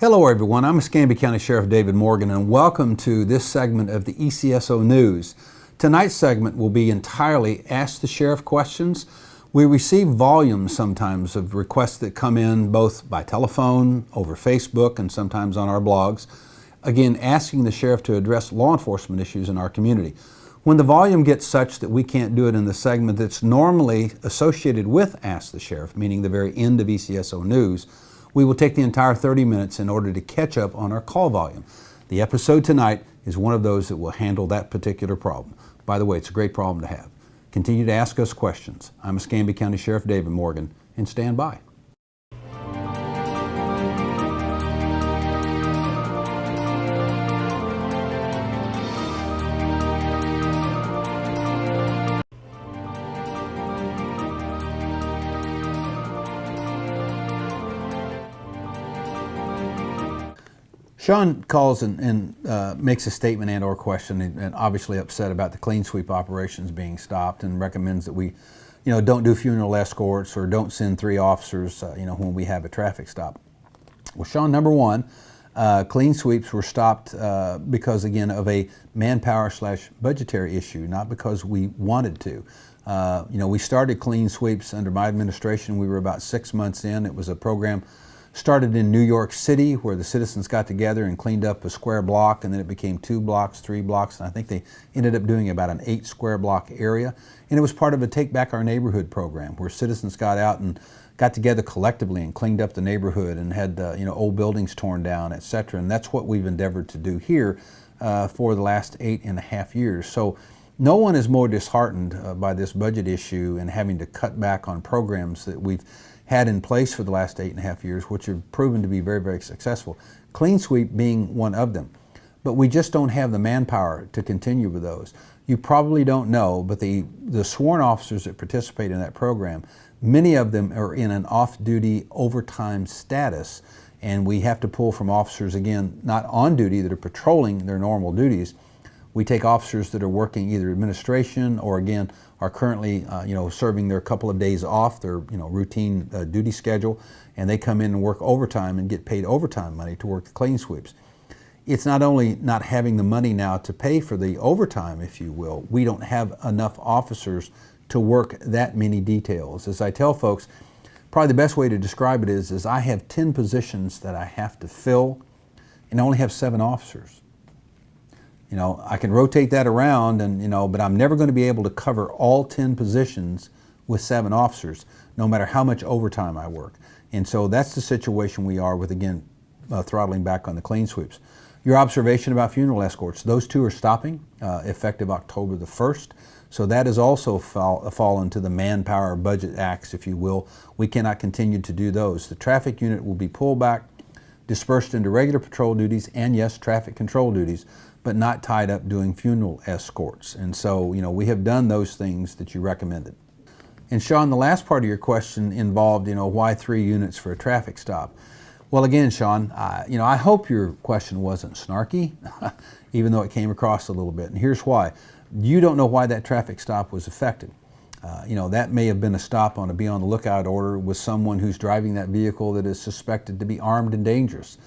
Hello everyone, I'm Escambia County Sheriff David Morgan and welcome to this segment of the ECSO News. Tonight's segment will be entirely Ask the Sheriff questions. We receive volumes sometimes of requests that come in both by telephone, over Facebook, and sometimes on our blogs. Again, asking the sheriff to address law enforcement issues in our community. When the volume gets such that we can't do it in the segment that's normally associated with Ask the Sheriff, meaning the very end of ECSO News, we will take the entire 30 minutes in order to catch up on our call volume. The episode tonight is one of those that will handle that particular problem. By the way, it's a great problem to have. Continue to ask us questions. I'm Escambia County Sheriff David Morgan, and stand by. Sean calls and makes a statement and or question and obviously upset about the clean sweep operations being stopped and recommends that we, don't do funeral escorts or don't send 3 officers, when we have a traffic stop. Well, Sean, number one, clean sweeps were stopped because, again, of a manpower/budgetary issue, not because we wanted to. We started clean sweeps under my administration. We were about 6 months in. It was a program started in New York City where the citizens got together and cleaned up a square block, and then it became 2 blocks, 3 blocks, and I think they ended up doing about an 8 square block area. And it was part of a Take Back Our Neighborhood program where citizens got out and got together collectively and cleaned up the neighborhood and had old buildings torn down, etc. And that's what we've endeavored to do here for the last 8.5 years. So no one is more disheartened by this budget issue and having to cut back on programs that we've had in place for the last 8.5 years, which have proven to be very, very successful. Clean sweep being one of them. But we just don't have the manpower to continue with those. You probably don't know, but the sworn officers that participate in that program, many of them are in an off-duty overtime status, and we have to pull from officers, again, not on duty, that are patrolling their normal duties. We take officers that are working either administration or, again, are currently serving their couple of days off, their routine duty schedule, and they come in and work overtime and get paid overtime money to work the clean sweeps. It's not only not having the money now to pay for the overtime, if you will, we don't have enough officers to work that many details. As I tell folks, probably the best way to describe it is I have 10 positions that I have to fill and I only have 7 officers. I can rotate that around but I'm never going to be able to cover all 10 positions with 7 officers, no matter how much overtime I work. And so that's the situation we are with, again, throttling back on the clean sweeps. Your observation about funeral escorts, those 2 are stopping effective October the 1st. So that has also fallen to the manpower budget acts, if you will. We cannot continue to do those. The traffic unit will be pulled back, dispersed into regular patrol duties and, yes, traffic control duties, but not tied up doing funeral escorts. And so, we have done those things that you recommended. And Sean, the last part of your question involved, why 3 units for a traffic stop? Well, again, Sean, I hope your question wasn't snarky, even though it came across a little bit. And here's why. You don't know why that traffic stop was effected. That may have been a stop on a be on the lookout order with someone who's driving that vehicle that is suspected to be armed and dangerous.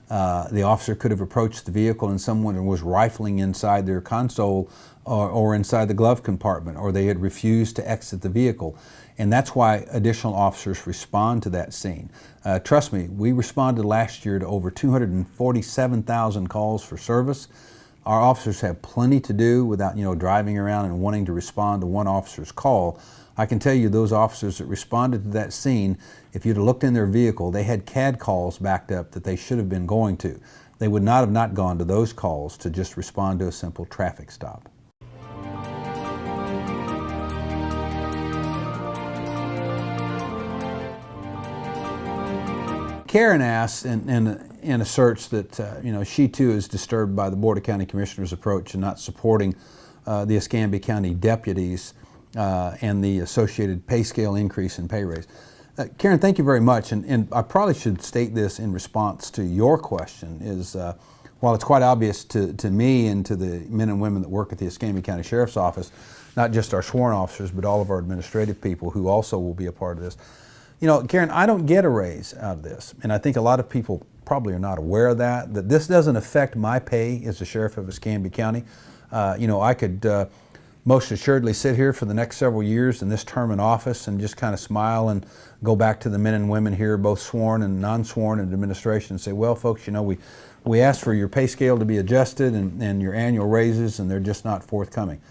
The officer could have approached the vehicle and someone was rifling inside their console or inside the glove compartment, or they had refused to exit the vehicle. And that's why additional officers respond to that scene. Trust me, we responded last year to over 247,000 calls for service. Our officers have plenty to do without driving around and wanting to respond to one officer's call. I can tell you those officers that responded to that scene, if you'd have looked in their vehicle, they had CAD calls backed up that they should have been going to. They would not have not gone to those calls to just respond to a simple traffic stop. Karen asks and asserts that she too is disturbed by the Board of County Commissioners' approach in not supporting the Escambia County deputies and the associated pay scale increase in pay raise. Karen, thank you very much, and I probably should state this in response to your question, is while it's quite obvious to me and to the men and women that work at the Escambia County Sheriff's Office, not just our sworn officers, but all of our administrative people who also will be a part of this. Karen, I don't get a raise out of this, and I think a lot of people probably are not aware of that this doesn't affect my pay as the sheriff of Escambia County. I could most assuredly sit here for the next several years in this term in office and just kind of smile and go back to the men and women here, both sworn and non-sworn in administration, and say, well, folks, we asked for your pay scale to be adjusted and your annual raises, and they're just not forthcoming.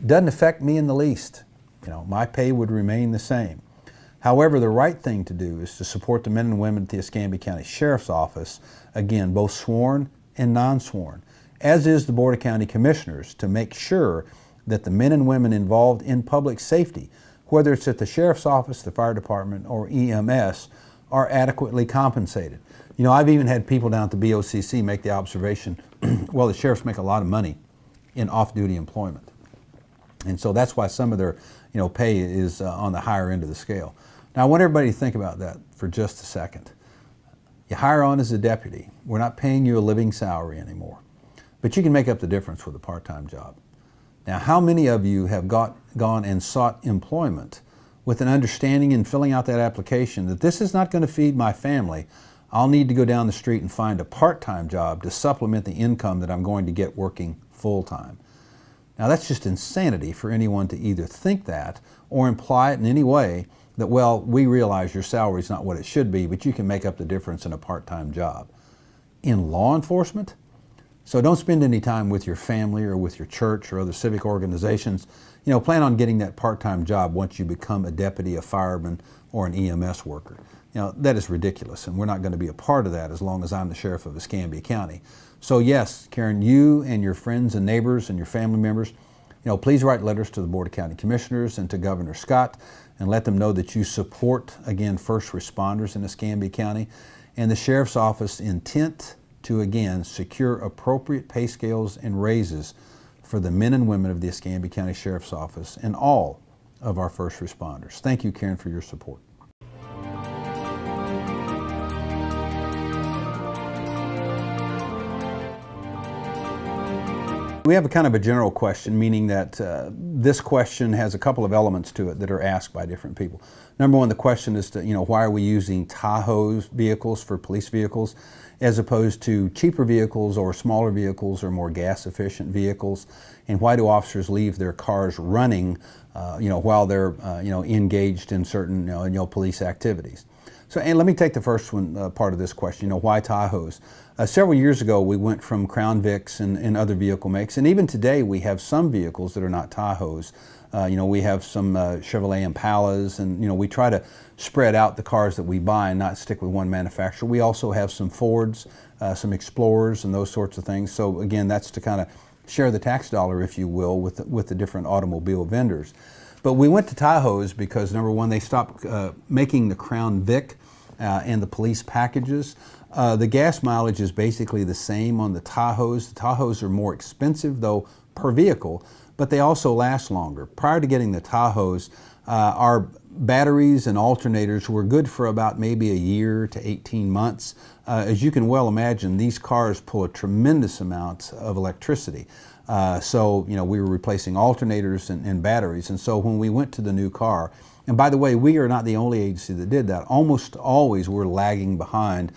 Doesn't affect me in the least. My pay would remain the same. However, the right thing to do is to support the men and women at the Escambia County Sheriff's Office, again, both sworn and non-sworn, as is the Board of County Commissioners, to make sure that the men and women involved in public safety, whether it's at the Sheriff's Office, the Fire Department, or EMS, are adequately compensated. I've even had people down at the BOCC make the observation, well, the sheriffs make a lot of money in off-duty employment. And so that's why some of their pay is on the higher end of the scale. Now, I want everybody to think about that for just a second. You hire on as a deputy. We're not paying you a living salary anymore. But you can make up the difference with a part-time job. Now, how many of you have gone and sought employment with an understanding in filling out that application that this is not going to feed my family? I'll need to go down the street and find a part-time job to supplement the income that I'm going to get working full-time. Now, that's just insanity for anyone to either think that or imply it in any way that, well, we realize your salary is not what it should be, but you can make up the difference in a part-time job. In law enforcement, so don't spend any time with your family or with your church or other civic organizations. Plan on getting that part-time job once you become a deputy, a fireman, or an EMS worker. That is ridiculous, and we're not going to be a part of that as long as I'm the sheriff of Escambia County. So yes, Karen, you and your friends and neighbors and your family members, please write letters to the Board of County Commissioners and to Governor Scott and let them know that you support, again, first responders in Escambia County and the Sheriff's Office intent to, again, secure appropriate pay scales and raises for the men and women of the Escambia County Sheriff's Office and all of our first responders. Thank you, Karen, for your support. We have a kind of a general question, meaning that this question has a couple of elements to it that are asked by different people. Number one, the question is to, why are we using Tahoe vehicles for police vehicles as opposed to cheaper vehicles or smaller vehicles or more gas efficient vehicles? And why do officers leave their cars running, while they're, engaged in certain, police activities? So, and let me take the first one, part of this question, why Tahoes? Several years ago, we went from Crown Vics and other vehicle makes, and even today we have some vehicles that are not Tahoes. We have some Chevrolet Impalas, and we try to spread out the cars that we buy and not stick with one manufacturer. We also have some Fords, some Explorers, and those sorts of things. So again, that's to kind of share the tax dollar, if you will, with the different automobile vendors. But we went to Tahoes because, number one, they stopped making the Crown Vic and the police packages. The gas mileage is basically the same on the Tahoes. The Tahoes are more expensive, though, per vehicle, but they also last longer. Prior to getting the Tahoes, our batteries and alternators were good for about maybe a year to 18 months. As you can well imagine, these cars pull a tremendous amount of electricity. So we were replacing alternators and batteries. And so when we went to the new car, and by the way, we are not the only agency that did that. Almost always we're lagging behind,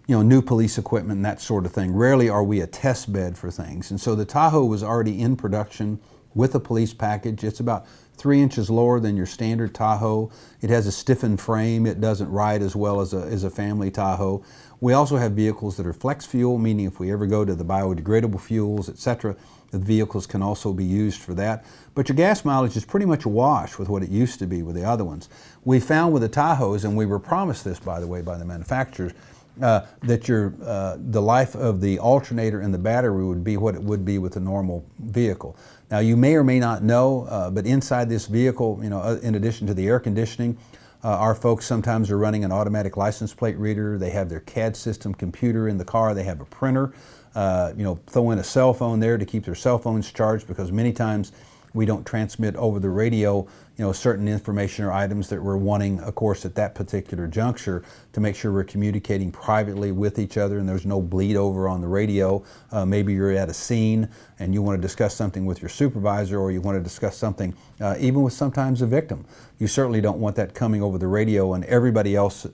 new police equipment and that sort of thing. Rarely are we a test bed for things. And so the Tahoe was already in production with a police package. It's about 3 inches lower than your standard Tahoe. It has a stiffened frame. It doesn't ride as well as a family Tahoe. We also have vehicles that are flex fuel, meaning if we ever go to the biodegradable fuels, etc., the vehicles can also be used for that. But your gas mileage is pretty much a wash with what it used to be with the other ones. We found with the Tahoes, and we were promised this, by the way, by the manufacturers, that the life of the alternator and the battery would be what it would be with a normal vehicle. Now, you may or may not know, but inside this vehicle, in addition to the air conditioning, our folks sometimes are running an automatic license plate reader. They have their CAD system computer in the car. They have a printer. Throw in a cell phone there to keep their cell phones charged, because many times We don't transmit over the radio, certain information or items that we're wanting, of course, at that particular juncture, to make sure we're communicating privately with each other and there's no bleed over on the radio. Maybe you're at a scene and you want to discuss something with your supervisor, or you want to discuss something even with sometimes a victim. You certainly don't want that coming over the radio and everybody else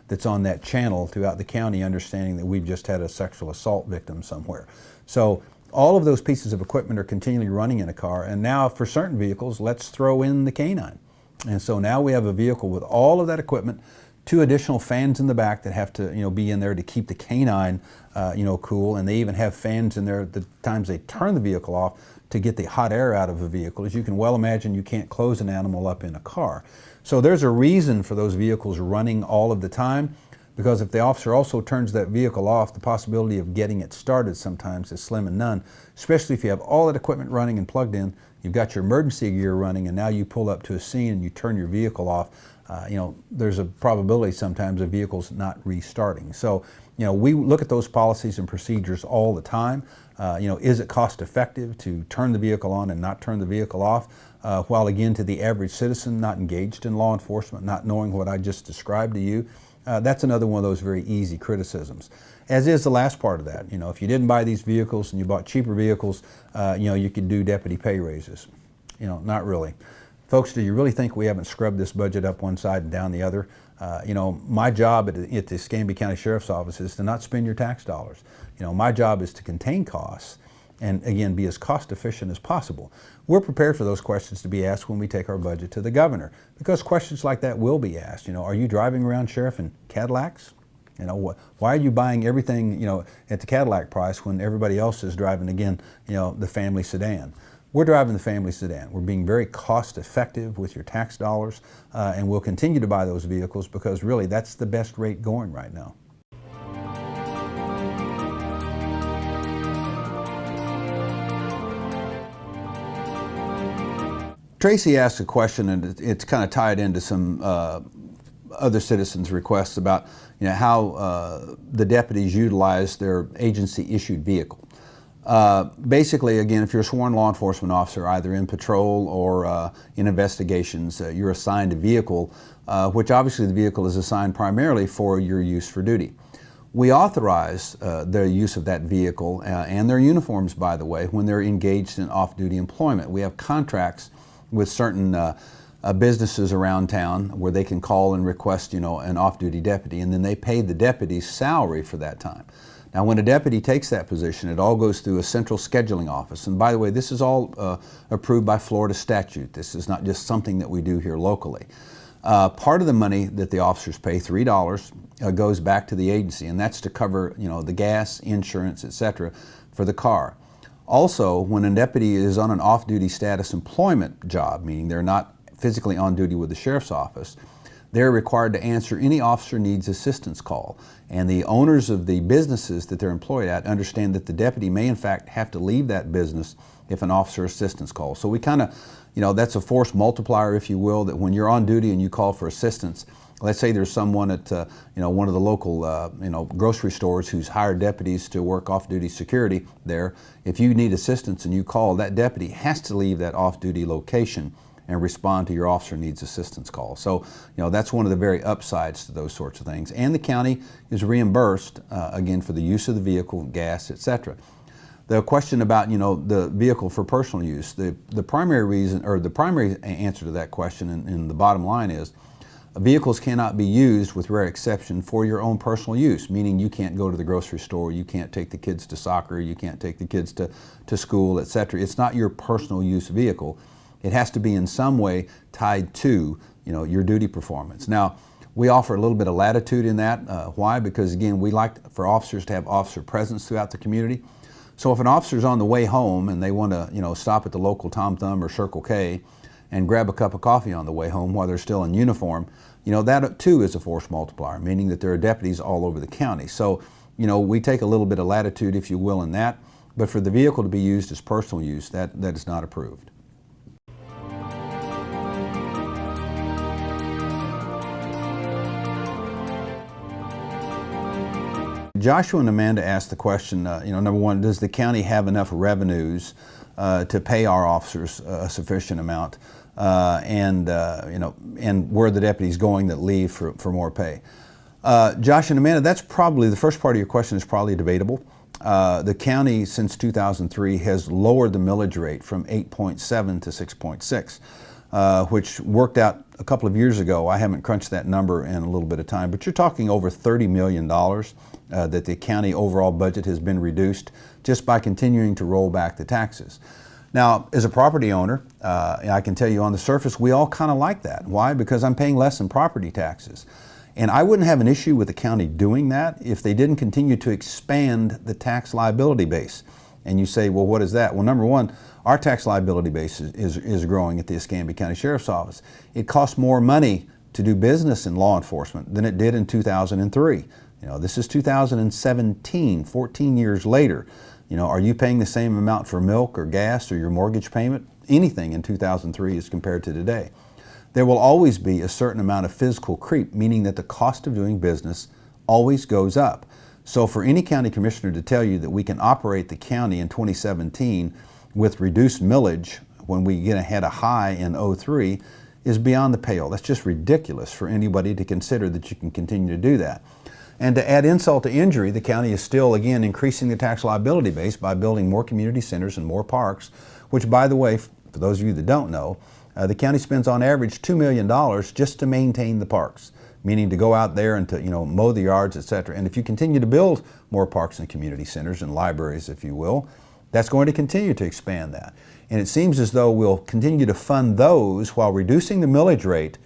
that's on that channel throughout the county understanding that we've just had a sexual assault victim somewhere. So all of those pieces of equipment are continually running in a car, and now for certain vehicles, let's throw in the canine. And so now we have a vehicle with all of that equipment, 2 additional fans in the back that have to be in there to keep the canine cool, and they even have fans in there at the times they turn the vehicle off to get the hot air out of a vehicle. As you can well imagine, you can't close an animal up in a car. So there's a reason for those vehicles running all of the time, because if the officer also turns that vehicle off, the possibility of getting it started sometimes is slim and none, especially if you have all that equipment running and plugged in, you've got your emergency gear running, and now you pull up to a scene and you turn your vehicle off. There's a probability sometimes of vehicles not restarting. So, we look at those policies and procedures all the time. Is it cost effective to turn the vehicle on and not turn the vehicle off? While again, to the average citizen not engaged in law enforcement, not knowing what I just described to you, that's another one of those very easy criticisms. As is the last part of that. If you didn't buy these vehicles and you bought cheaper vehicles, you could do deputy pay raises. Not really. Folks, do you really think we haven't scrubbed this budget up one side and down the other? My job at the Escambia County Sheriff's Office is to not spend your tax dollars. My job is to contain costs and, again, be as cost efficient as possible. We're prepared for those questions to be asked when we take our budget to the governor, because questions like that will be asked. Are you driving around, Sheriff, in Cadillacs? Why are you buying everything, at the Cadillac price when everybody else is driving, again, the family sedan? We're driving the family sedan. We're being very cost effective with your tax dollars, and we'll continue to buy those vehicles because really that's the best rate going right now. Tracy asked a question, and it's kind of tied into some other citizens' requests about how the deputies utilize their agency-issued vehicle. Basically, again, if you're a sworn law enforcement officer, either in patrol or in investigations, you're assigned a vehicle, which obviously the vehicle is assigned primarily for your use for duty. We authorize their use of that vehicle and their uniforms, by the way, when they're engaged in off-duty employment. We have contracts with certain businesses around town where they can call and request, an off-duty deputy, and then they pay the deputy's salary for that time. Now, when a deputy takes that position, it all goes through a central scheduling office. And by the way, this is all approved by Florida statute. This is not just something that we do here locally. Part of the money that the officers pay, $3, goes back to the agency, and that's to cover, the gas, insurance, etc., for the car. Also, when a deputy is on an off-duty status employment job, meaning they're not physically on duty with the sheriff's office, they're required to answer any officer needs assistance call. And the owners of the businesses that they're employed at understand that the deputy may in fact have to leave that business if an officer assistance calls. So we kind of, that's a force multiplier, if you will, that when you're on duty and you call for assistance, let's say there's someone at one of the local grocery stores who's hired deputies to work off-duty security there. If you need assistance and you call, that deputy has to leave that off-duty location and respond to your officer needs assistance call. So, that's one of the very upsides to those sorts of things. And the county is reimbursed, again, for the use of the vehicle, gas, etc. The question about, the vehicle for personal use, the primary reason, or the primary answer to that question and the bottom line is, vehicles cannot be used, with rare exception, for your own personal use, meaning you can't go to the grocery store, you can't take the kids to soccer, you can't take the kids to school, etc. It's not your personal use vehicle. It has to be in some way tied to, your duty performance. Now, we offer a little bit of latitude in that. Why? Because again, we like for officers to have officer presence throughout the community. So if an officer's on the way home and they want to, stop at the local Tom Thumb or Circle K and grab a cup of coffee on the way home while they're still in uniform, that too is a force multiplier, meaning that there are deputies all over the county. So, we take a little bit of latitude, if you will, in that. But for the vehicle to be used as personal use, that is not approved. Joshua and Amanda asked the question, number one, does the county have enough revenues to pay our officers a sufficient amount, and where the deputies going that leave for more pay. Josh and Amanda, that's probably, the first part of your question is probably debatable. The county since 2003 has lowered the millage rate from 8.7 to 6.6, which worked out a couple of years ago. I haven't crunched that number in a little bit of time, but you're talking over $30 million that the county overall budget has been reduced just by continuing to roll back the taxes. Now, as a property owner, I can tell you on the surface, we all kind of like that. Why? Because I'm paying less in property taxes. And I wouldn't have an issue with the county doing that if they didn't continue to expand the tax liability base. And you say, well, what is that? Well, number one, our tax liability base is growing at the Escambia County Sheriff's Office. It costs more money to do business in law enforcement than it did in 2003. This is 2017, 14 years later. Are you paying the same amount for milk or gas or your mortgage payment? Anything in 2003 as compared to today. There will always be a certain amount of physical creep, meaning that the cost of doing business always goes up. So for any county commissioner to tell you that we can operate the county in 2017 with reduced millage when we had a high in 03 is beyond the pale. That's just ridiculous for anybody to consider that you can continue to do that. And to add insult to injury, the county is still, again, increasing the tax liability base by building more community centers and more parks, which, by the way, for those of you that don't know, the county spends on average $2 million just to maintain the parks, meaning to go out there and to mow the yards, etc. And if you continue to build more parks and community centers and libraries, if you will, that's going to continue to expand that. And it seems as though we'll continue to fund those while reducing the millage rate,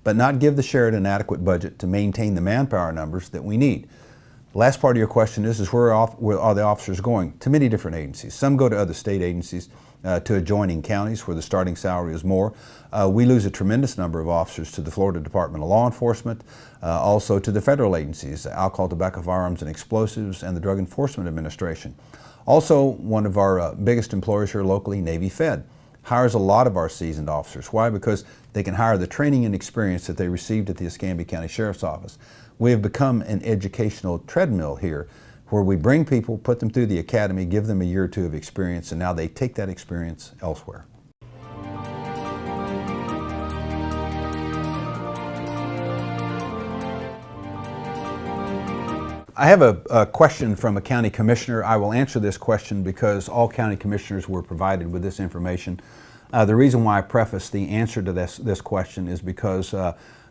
but not give the sheriff an adequate budget to maintain the manpower numbers that we need. The last part of your question is where are the officers going? To many different agencies. Some go to other state agencies, to adjoining counties where the starting salary is more. We lose a tremendous number of officers to the Florida Department of Law Enforcement, also to the federal agencies, alcohol, tobacco, firearms, and explosives, and the Drug Enforcement Administration. Also, one of our biggest employers here locally, Navy Fed, hires a lot of our seasoned officers. Why? Because they can hire the training and experience that they received at the Escambia County Sheriff's Office. We have become an educational treadmill here where we bring people, put them through the academy, give them a year or two of experience, and now they take that experience elsewhere. I have a question from a county commissioner. I will answer this question because all county commissioners were provided with this information. The reason why I preface the answer to this question is because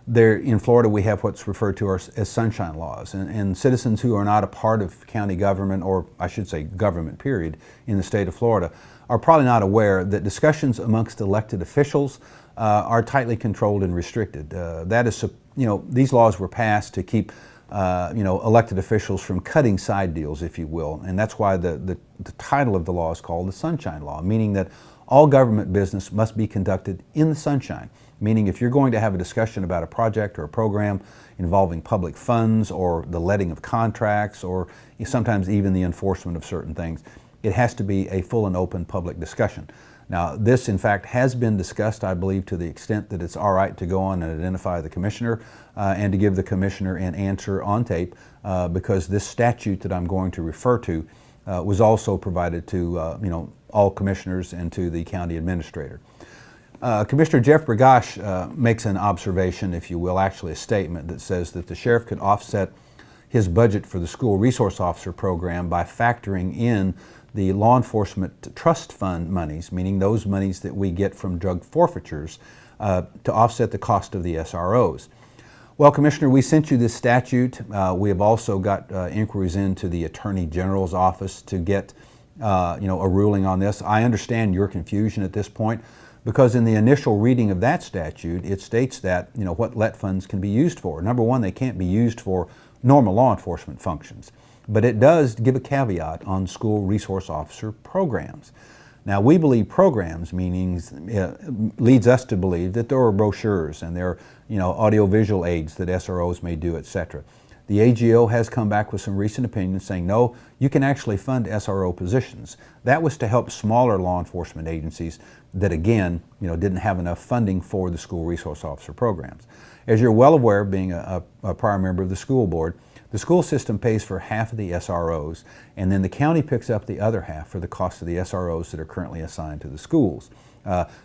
there in Florida we have what's referred to as sunshine laws, and citizens who are not a part of county government, or I should say government period, in the state of Florida are probably not aware that discussions amongst elected officials are tightly controlled and restricted. That is, these laws were passed to keep elected officials from cutting side deals, if you will, and that's why the title of the law is called the Sunshine Law, meaning that all government business must be conducted in the sunshine. Meaning if you're going to have a discussion about a project or a program involving public funds or the letting of contracts or sometimes even the enforcement of certain things, it has to be a full and open public discussion. Now, this in fact has been discussed, I believe, to the extent that it's all right to go on and identify the commissioner and to give the commissioner an answer on tape because this statute that I'm going to refer to was also provided to all commissioners and to the county administrator. Commissioner Jeff Bergosh makes an observation, if you will, actually a statement that says that the sheriff could offset his budget for the school resource officer program by factoring in the law enforcement trust fund monies, meaning those monies that we get from drug forfeitures to offset the cost of the SROs. Well, Commissioner, we sent you this statute. We have also got inquiries into the Attorney General's office to get a ruling on this. I understand your confusion at this point, because in the initial reading of that statute, it states that what LET funds can be used for. Number one, they can't be used for normal law enforcement functions, but it does give a caveat on school resource officer programs. Now, we believe programs leads us to believe that there are brochures and there are audiovisual aids that SROs may do, etc. The AGO has come back with some recent opinions saying, no, you can actually fund SRO positions. That was to help smaller law enforcement agencies that, again, didn't have enough funding for the school resource officer programs. As you're well aware, being a prior member of the school board, the school system pays for half of the SROs, and then the county picks up the other half for the cost of the SROs that are currently assigned to the schools.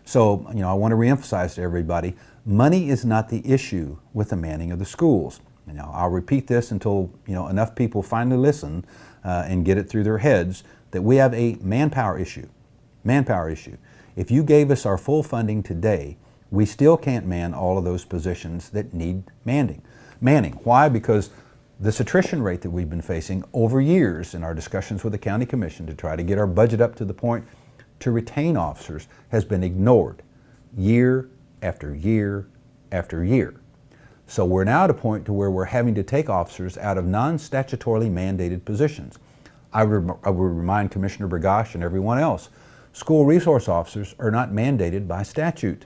So I want to reemphasize to everybody, money is not the issue with the manning of the schools. I'll repeat this until enough people finally listen and get it through their heads that we have a manpower issue. Manpower issue. If you gave us our full funding today, we still can't man all of those positions that need manning. Why? Because this attrition rate that we've been facing over years in our discussions with the county commission to try to get our budget up to the point to retain officers has been ignored year after year after year. So we're now at a point to where we're having to take officers out of non-statutorily mandated positions. I would remind Commissioner Bergosh and everyone else, school resource officers are not mandated by statute.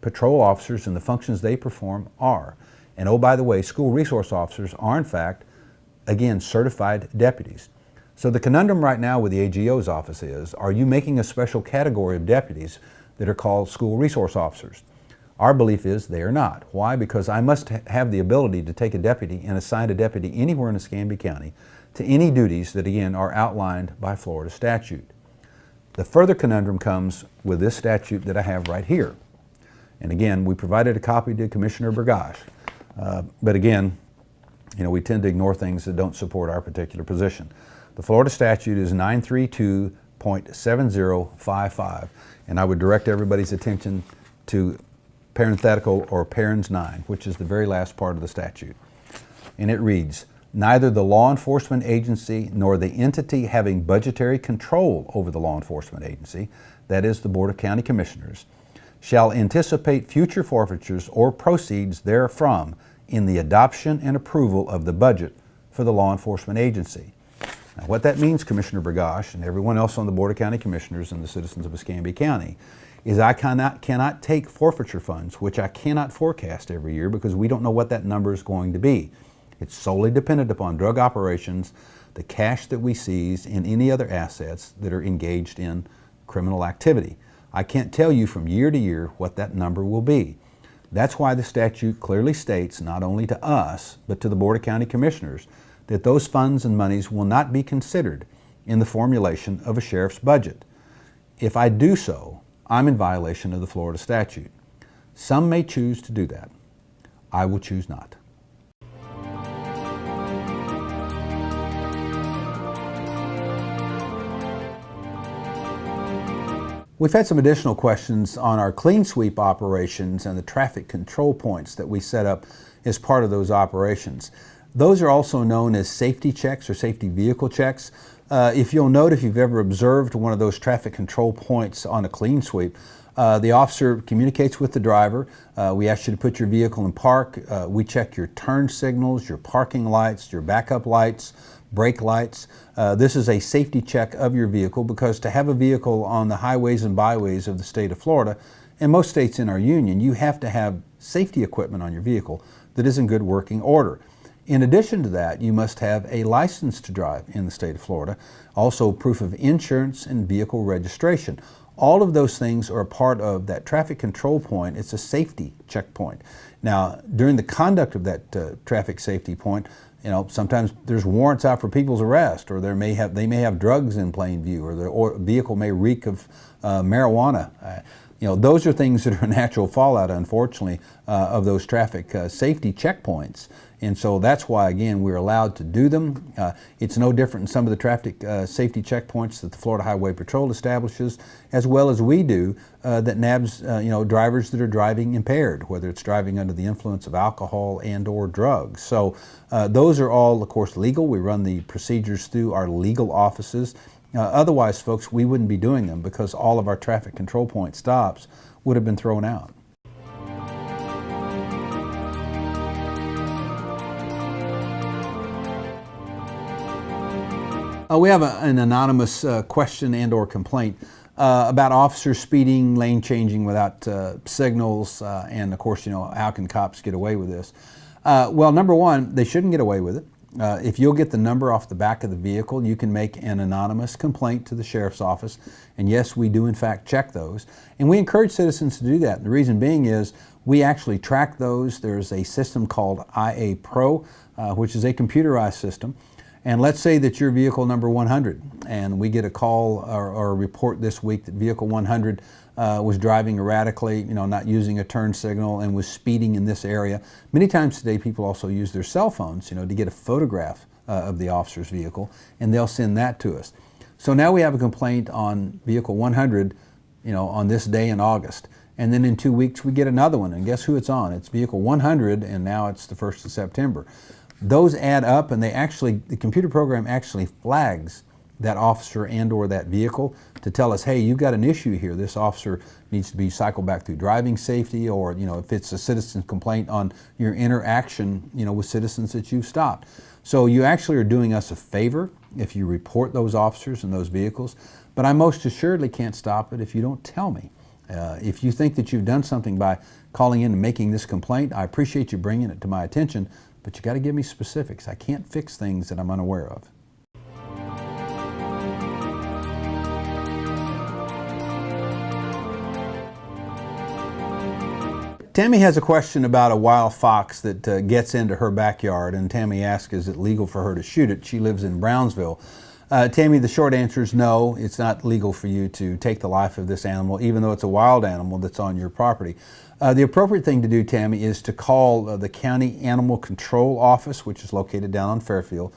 Patrol officers and the functions they perform are. And oh, by the way, school resource officers are in fact, again, certified deputies. So the conundrum right now with the AGO's office is, are you making a special category of deputies that are called school resource officers? Our belief is they are not. Why? Because I must have the ability to take a deputy and assign a deputy anywhere in Escambia County to any duties that, again, are outlined by Florida statute. The further conundrum comes with this statute that I have right here. And again, we provided a copy to Commissioner Bergosh. But again, we tend to ignore things that don't support our particular position. The Florida statute is 932.7055, and I would direct everybody's attention to parenthetical or parens 9, which is the very last part of the statute. And it reads, neither the law enforcement agency nor the entity having budgetary control over the law enforcement agency, that is the Board of County Commissioners, shall anticipate future forfeitures or proceeds therefrom in the adoption and approval of the budget for the law enforcement agency. Now, what that means, Commissioner Bergosh and everyone else on the Board of County Commissioners and the citizens of Escambia County, is I cannot take forfeiture funds, which I cannot forecast every year because we don't know what that number is going to be. It's solely dependent upon drug operations, the cash that we seize, and any other assets that are engaged in criminal activity. I can't tell you from year to year what that number will be. That's why the statute clearly states, not only to us, but to the Board of County Commissioners, that those funds and monies will not be considered in the formulation of a sheriff's budget. If I do so, I'm in violation of the Florida statute. Some may choose to do that. I will choose not. We've had some additional questions on our clean sweep operations and the traffic control points that we set up as part of those operations. Those are also known as safety checks or safety vehicle checks. If you'll note, if you've ever observed one of those traffic control points on a clean sweep, the officer communicates with the driver. We ask you to put your vehicle in park. We check your turn signals, your parking lights, your backup lights, brake lights. This is a safety check of your vehicle because to have a vehicle on the highways and byways of the state of Florida, and most states in our union, you have to have safety equipment on your vehicle that is in good working order. In addition to that, you must have a license to drive in the state of Florida, also proof of insurance and vehicle registration. All of those things are a part of that traffic control point. It's a safety checkpoint. Now, during the conduct of that traffic safety point, sometimes there's warrants out for people's arrest, or they may have drugs in plain view, or the vehicle may reek of marijuana. Those are things that are a natural fallout, unfortunately, of those traffic safety checkpoints. And so that's why, again, we're allowed to do them. It's no different in some of the traffic safety checkpoints that the Florida Highway Patrol establishes, as well as we do, that nabs drivers that are driving impaired, whether it's driving under the influence of alcohol and or drugs. So those are all, of course, legal. We run the procedures through our legal offices. Otherwise, folks, we wouldn't be doing them because all of our traffic control point stops would have been thrown out. We have an anonymous question and or complaint about officers speeding, lane changing without signals, and of course, how can cops get away with this? Well, number one, they shouldn't get away with it. If you'll get the number off the back of the vehicle, you can make an anonymous complaint to the sheriff's office. And yes, we do in fact check those. And we encourage citizens to do that. And the reason being is we actually track those. There's a system called IA Pro, which is a computerized system. And let's say that you're vehicle number 100, and we get a call or a report this week that vehicle 100 was driving erratically, not using a turn signal, and was speeding in this area. Many times today, people also use their cell phones, to get a photograph of the officer's vehicle, and they'll send that to us. So now we have a complaint on vehicle 100, on this day in August. And then in 2 weeks, we get another one, and guess who it's on? It's vehicle 100, and now it's the 1st of September. Those add up, and the computer program actually flags that officer and or that vehicle to tell us, hey, you've got an issue here. This officer needs to be cycled back through driving safety, or if it's a citizen's complaint on your interaction with citizens that you've stopped. So you actually are doing us a favor if you report those officers and those vehicles, but I most assuredly can't stop it if you don't tell me. If you think that you've done something by calling in and making this complaint, I appreciate you bringing it to my attention, but you got to give me specifics. I can't fix things that I'm unaware of. Tammy has a question about a wild fox that gets into her backyard, and Tammy asks, is it legal for her to shoot it? She lives in Brownsville. Tammy, the short answer is no, it's not legal for you to take the life of this animal, even though it's a wild animal that's on your property. The appropriate thing to do, Tammy, is to call the County Animal Control Office, which is located down on Fairfield.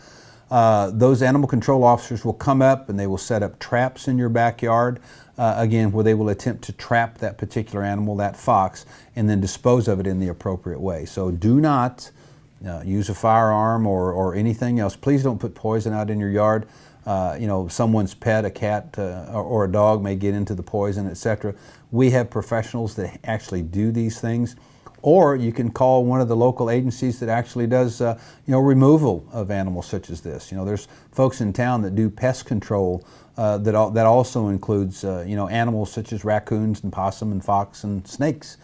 Those animal control officers will come up and they will set up traps in your backyard, again, where they will attempt to trap that particular animal, that fox, and then dispose of it in the appropriate way. So do not use a firearm or anything else. Please don't put poison out in your yard. Someone's pet, a cat or a dog may get into the poison, etc. We have professionals that actually do these things. Or you can call one of the local agencies that actually does, removal of animals such as this. There's folks in town that do pest control that also includes, animals such as raccoons and possum and fox and snakes.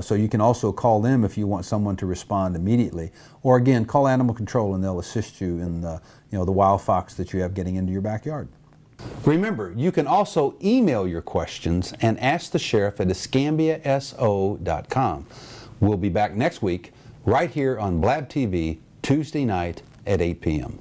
So you can also call them if you want someone to respond immediately. Or again, call animal control and they'll assist you in the wild fox that you have getting into your backyard. Remember, you can also email your questions and ask the sheriff at escambiaso.com. We'll be back next week right here on Blab TV Tuesday night at 8 p.m.